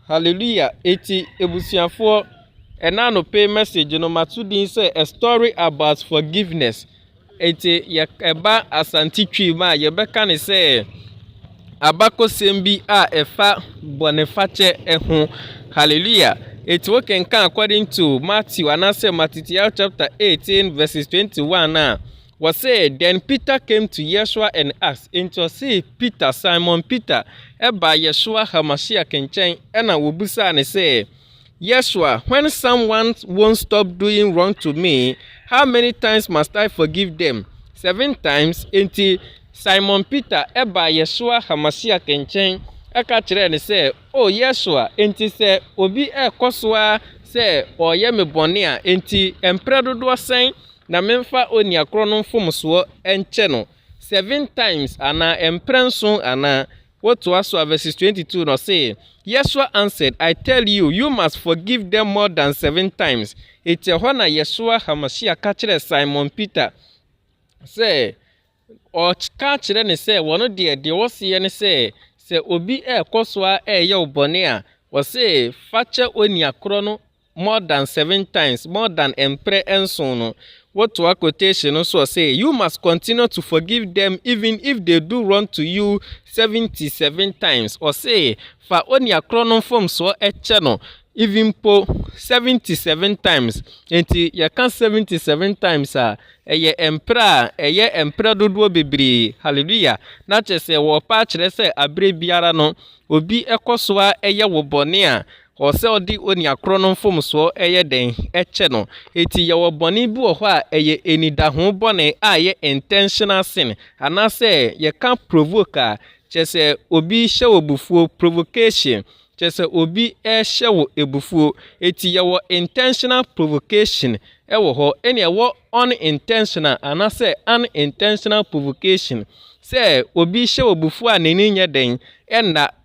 Hallelujah. Eti ebusiafo enano pay message no matudin say a story about forgiveness. Eti eba asantitwi ma ye beka ne say abako sembi a efa bonefache eho. Hallelujah. Eti wo kenkan according to Matthew anase Matthew chapter 18 verses 21 na was said, then Peter came to Yeshua and asked, into see Peter, Simon Peter, eba Yeshua Hamashiach kenchen, ena wubusa and say, Yeshua, when someone won't stop doing wrong to me, how many times must I forgive them? 7 times. Into Simon Peter, eba Yeshua Hamashiach kenchen, eka chere and say, oh Yeshua, into say, obi koswa say, or yeme bonia, into empredo saying, na memfa oni akrono mfomso enche no 7 times ana emprenso ana what was verse 22 no say Yeshua answered, I tell you, you must forgive them more than 7 times. Ete hona Yeshua Hamashiach ka kire Simon Peter say o ka kire ne say wono de wo se ne say obi koso ye obone a wo say fache oni akrono more than 7 times, more than empre enso no. What to a quotation also say, you must continue to forgive them even if they do wrong to you 77 times. Or say, for only a chronon form so a channel, even po 77 times. Enti ya kan 77 times eye empra dodo bebre. Hallelujah. Na che se wo pa kire se abre biara no obi ekoso eye wo bone a ose odi oni akrono mfom so eye den eche no eti ye wo bone bi wo ho a eye enida ho bone a ye intentional sin anase ye can provoke a chese obi hye obufuo provocation chese obi hye wo ebufuo eti ye wo intentional provocation ewo ho ene wo unintentional anase unintentional provocation se obi hye obufuo a neni nye den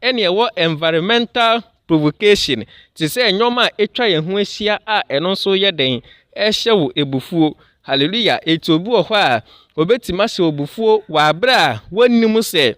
ene wo environmental provocation to say nyoma etwa ye ho ahia a eno so ye den ehye wo ebufuo. Hallelujah. Etobu ho a obetima se obufuo wa abra wonnim se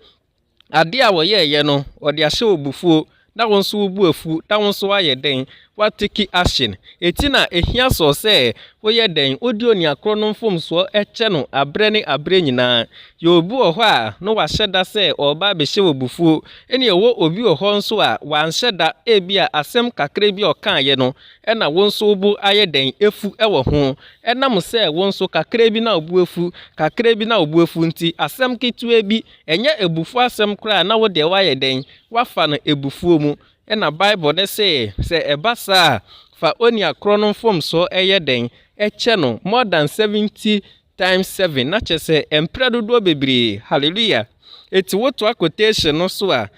ade a wo ye no ode ahye obufuo na wonso obu afu na wonso aye den what take action etina ehia so say wo ye den odi oni akrono mfom so eche no abre ne abre nyina ye obu ho a no wa hyeda say oba be hye obufuo ene wo obi ho nso a wan hyeda ebia asem kakra bi okan ye no ena wonso obu aye den efu ewo ho enam say wonso kakra bi na obu efu kakra bi na obu efu nti asem kitu bi enye ebufu asem kra na wo de wa ye den wafa no ebufuo mu ena Bible ne say ebasa fa oni akrono mfom so eye den eche no more than 70 times 7 na che say empredo do bebre. Hallelujah. Eti woto quotation no so a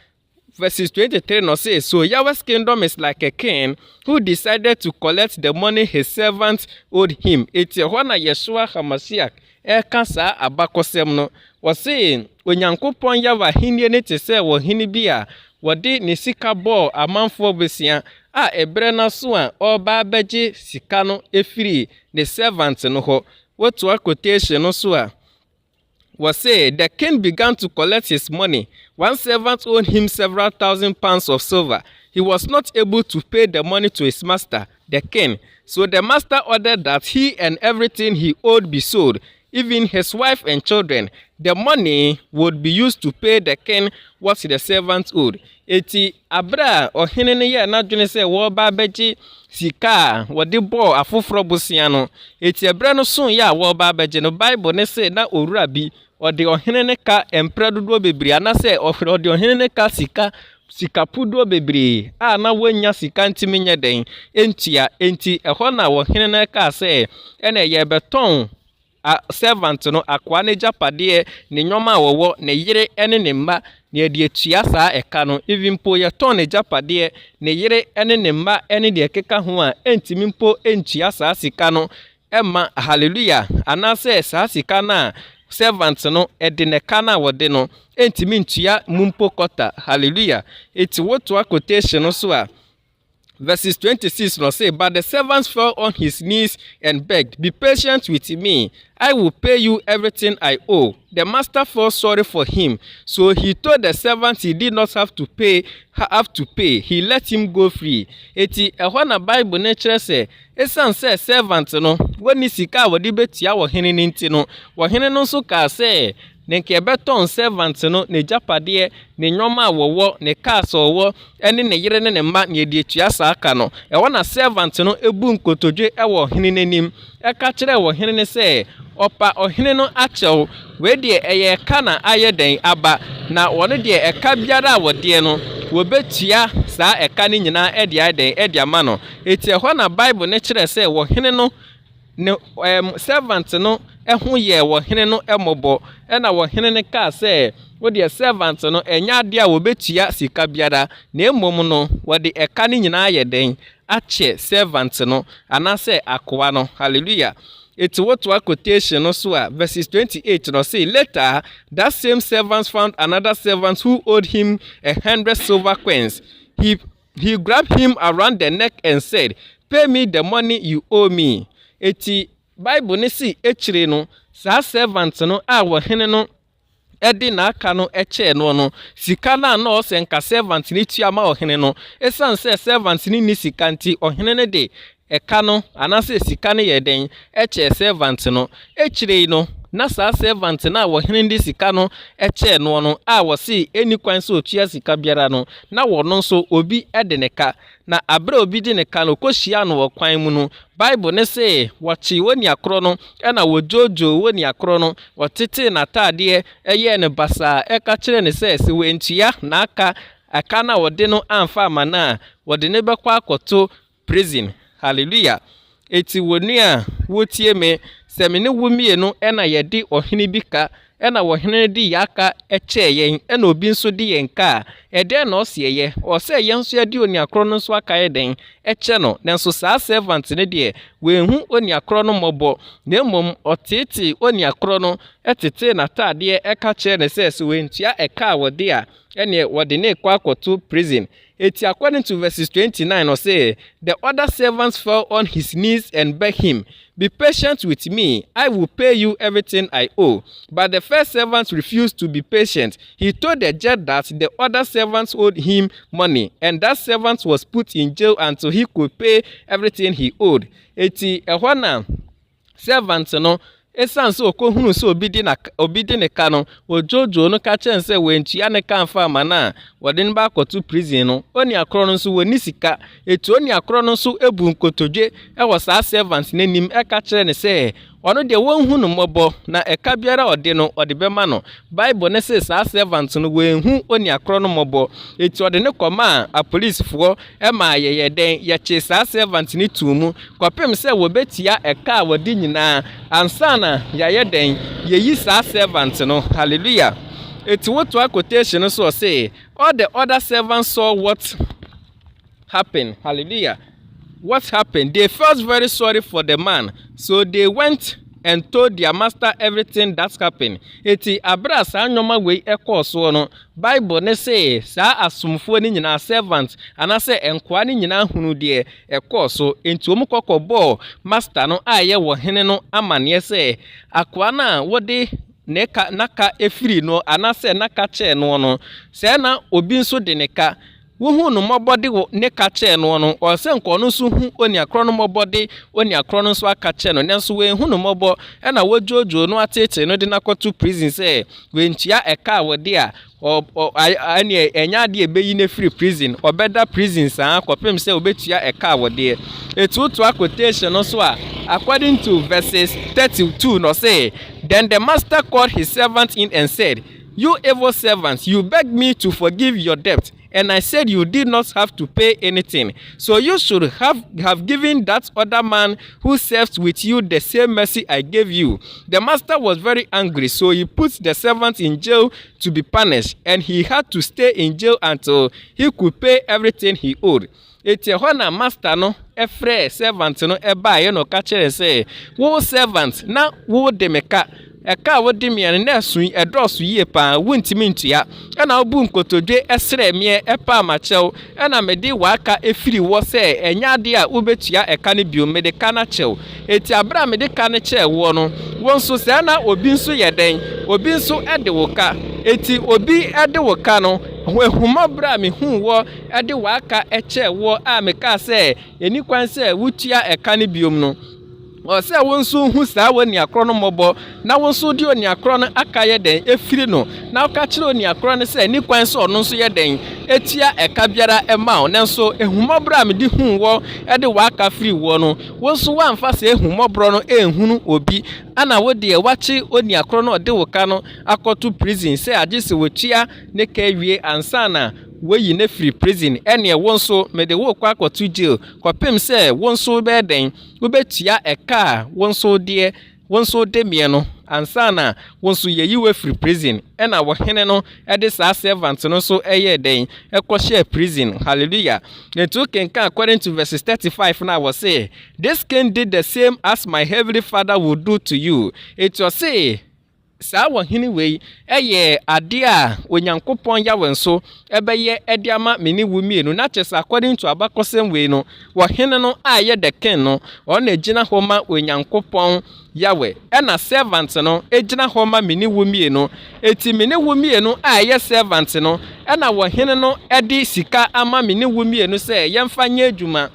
verses 23 no say, so Yahweh's kingdom is like a king who decided to collect the money his servants owed him. Eti hona Yeshua Hamashiach kasa abakosem no was saying onyankopon Yahweh hinie ne te say wo hini bia wode ne sika ball amanfo besia a ebre na so a oba beje sika no efiri the servant no ho. What to quotation no so a was say the king began to collect his money. One servant owed him several thousand pounds of silver. He was not able to pay the money to his master, the king. So the master ordered that he and everything he owed be sold, even his wife and children. The money would be used to pay the king what the servant owed. Eti abra ohene ne ye na dwene se wo ba beji sika wo de bo afoforo bosia no eti abra no so ya wo ba beji no Bible ne se na owura bi ode ohene ne ka empredodo bebri ana se ode ohene ne ka sika pudo bebri a na wanya sika ntimi nye den entia enti eho na wo hene ne ka se ene ye beton a servant no akwa ne japade ne nyoma wowo ne yire ene ne mma ne de atua saa eka no even po ye ton ne japade ne yire ene ne mma ene de keka ho a entimi mpo entua saa sika no emma. Hallelujah. Anase saa sika na servant no ede ne kana wode no entimi ntua mumpo kota. Hallelujah. Eti woto quotation no so a Verses 26 no say, but the servant fell on his knees and begged, be patient with me. I will pay you everything I owe. The master felt sorry for him, so he told the servant he did not have to pay. He let him go free. Eti ehwa na Bible na kire say, esan say servant no, woni sika wodi betia wo hene ni nti no, wo hene no so ka say ne nke beton servant no ne japade ne nyoma wowo ne cars wowo ene ne yire ne mma ne die tua sa aka no ehwa na servant no ebu nkotodwe ewo hene nanim eka kire wo hene ne say opa ohene no achew we de eye ka na ayeden aba na wone de eka biara wode no wo betua sa eka ni nyina ede ayeden ede ama no eti ehwa na Bible ne kire say wo hene no ne servant no ehun ye wo hene no emobo na wo hene ne ka say wo de servant no enya de a wo betua sika biara na emom no wo de eka ni nyina ayeden ache servant no anase akoa no. Hallelujah. It's what quotation also verses 28 no say, later that same servant found another servant who owed him 100 silver coins. He grabbed him around the neck and said, pay me the money you owe me. Eti Bible ne si echire no sa servant no a wo hene no edi na aka no eche no sika na na o se nka servant ni tua ma ohene no esan se servant ni sika nti ohene ne de eka no anase sika ne yeden eche servant no echire no na sa servant na wo hene ndi sika no eche no a wo si eni kwan so tua sika biara no na wo no so obi ede ne ka na abra obi di ne ka no kohia no wo kwan mu no Bible ne say wachi woni akro no na wojojo woni akro no wotete na tade eye ne basa eka kire ne say se wentua na aka na wode no amfa amana wode ne bekwa akoto prison. Hallelujah. Eti woni a wotie me se me ne wumie no na yede ohene bika na wohene di yaka eche yen na obi nso di yen ka ede na osieye o se yen so ade oni akro no so aka eden eche no nenso sa servant ne de we hu oni akro no mobo na mom otete oni akro no etete na tade eka che ne se we ntua eka wode a ene wode ne kwa akoto prison. Eti according to verses 29 or say, the other servants fell on his knees and begged him, be patient with me, I will pay you everything I owe. But the first servant refused to be patient. He told the judge that the other servants owed him money, and that servant was put in jail until he could pay everything he owed. Eti ehwana servant no esan so kohunu so obi di ne ka no ojojo no ka chen se wentua ne ka mfa amana wode ne ba akoto prison no oni akro no so woni sika etu oni akro no so ebu nkotodwe wo sa servant nanim eka kire ne se ono de wonhu no mobo na eka biara ode no ode bema no Bible ne say sa servant no wenhu oni akro no mobo etu ode ne koma a police fo ma yeyeden ye che sa servant ni tumu kopem se wo betia eka wodi nyina ansana yeyeden yeyi sa servant no. Hallelujah. Etu wotu quotation so say all the other servants saw what happened. Hallelujah. What happened? They felt very sorry for the man, so they went and told their master everything that's happened. Eti abra sa nyoma we ekoso no Bible ne say sa asumfo ni nyina servant anase enkwa ni nyina hunu de ekoso enti omukokobọ master no aye wo hene no amane say akwa na wode neka naka efiri no anase naka che no se na obi nso de neka wohu no mobode ne ka che no o se nko no so hu oni akro no mobode oni akro no so aka che no nenso we hu no mobo e na wojojo no atete no de nakoto prison say we ntia eka wode a ani enya de ebeyi na free prison obeda prison san kopem say obetua eka wode etutu quotation no so a according to verses 32 no say, then the master called his servant in and said, you evil servants, you begged me to forgive your debt, and I said you did not have to pay anything. So you should have given that other man who serves with you the same mercy I gave you. The master was very angry, so he put the servant in jail to be punished, and he had to stay in jail until he could pay everything he owed. Eti hona master no efre servant no eba ye no ka kire say wo servant na wo de meka eka wodi me na asu edoso yie pa wontimi ntua na obu nkotodwe esre me epa machew na mede waka efiri wo se enya ade a obetua eka ne bio mede kana chew eti abra mede kana chew wo no wonso se na obi nso yeden obi nso ede woka eti obi ede woka no ehuma bra me hu wo ede waka eche wo a meka se eni kwan se wutua eka ne biom no o se wonso hu saa woni akro no mobo na wonso di oni akro no akaye den efiri no na oka kire oni akro no se eni kwan se ono nso ye den etia eka biara ema o nenso ehuma bra me di hu wo ede waka free wo no wonso wa mfa se ehuma bro no ehunu obi ana wodi e wachi oni akro no de woka no akoto prison se agise wotua ne ka wie ansana weyi ne free prison ene wonso me de wo kwa akoto jail kopem se wonso be den wo betua eka wonso de me no ansana wonso yeyi we free prison ena wo hene no ede sa servant no so eye den ekọ share prison hallelujah neto kenka according to verses 35 now was say this king did the same as my heavenly father would do to you. It was say saa wo hene wei eye ade a onyankopon ya wenso ebeye ede ama meni wumienu na chesa according to abakosem wei no wo hene no aye the king no o na gina homa onyankopon yawe ena servant no ejina homa meni wumienu eti meni wumienu aye servant no ena wo hene no ede sika ama meni wumienu se yemfa nya adwuma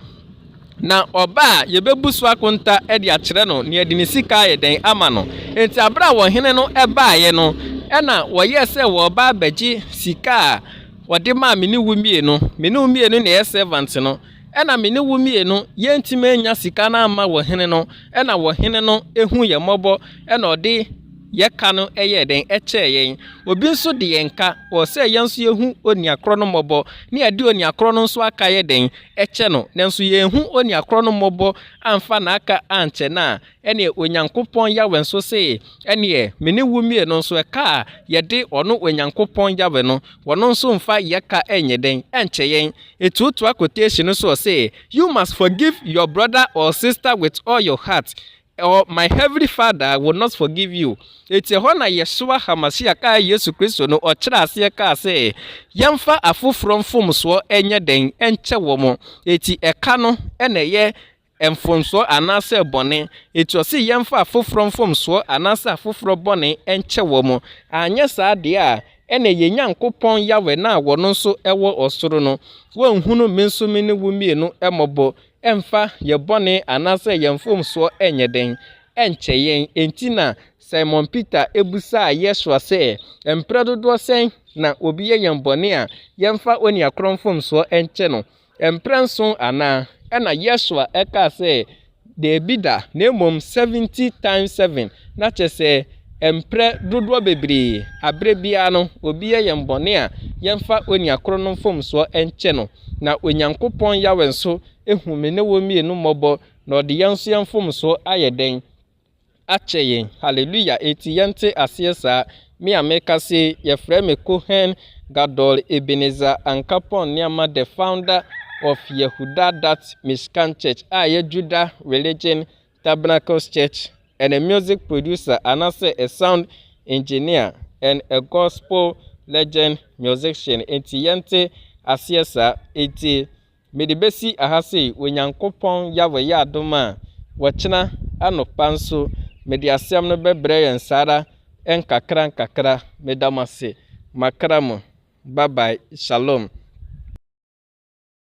na oba yebebusu akonta edi akire no ne edi ne sika yeden ama no enti abra wo hene no ebaaye no ena wo yese wo ba baji sika wode ma meni wumienu na ye servant no ena meni wumienu yentime enya sika na ama wo hene no ena wo hene no ehu ye mobo ena ode yeka no eye den eche yen obi nso de yenka o se yenso yehu oni akro no mobo ne ade oni akro no nso aka ye den eche no nenso yehu oni akro no mobo amfa na aka anche na ene onyankopon yawe nso se ene meni wumie no nso eka ye de ono onyankopon yawe no wono nso mfa yeka enye den enche yen etutu quotation no so say you must forgive your brother or sister with all your heart or my heavenly father will not forgive you. Eti hona Yeshua Hamasiya ka Yesu Kristo no ochira ase ka se yemfa afoforo mfomso enye den enche womo eti eka no ene ye emfonso anase bone eti osi yemfa afoforo mfomso anase afoforo bone enche womo anya sa de a ene ye Nyankopon yawe na wono nso ewo osoro no wonhunu menso meni wumienu emobo emfa ye bone anase ye mfomso enye den enche yen entina Simon Peter ebusa Yeshua se empredodo sen na obi ye bone a yemfa oni akromfomso enche no emprenso ana ena Yeshua eka se de bida na mom 70 times 7 na chese empre dodo bebre abre bia no obi ye bone a yemfa oni akromfomso enche no na onyankopon yawe nso ehumene wo mienu mobo na ode yanso yemfomso ayeden acheyen hallelujah eti yente asiesa mi ameka se ye frame Cohen Gadol Ebenezer Ankapon Niama the founder of Yehuda that Mishkan Church aye Judah Religion Tabernacles Church and a music producer and also a sound engineer and a gospel legend musician eti yente asiesa eti medibesi ahase onyankopon yawe ya adoma wachina anopanso mediasiam no bebre yensara enkakra medamase makramo bye bye shalom.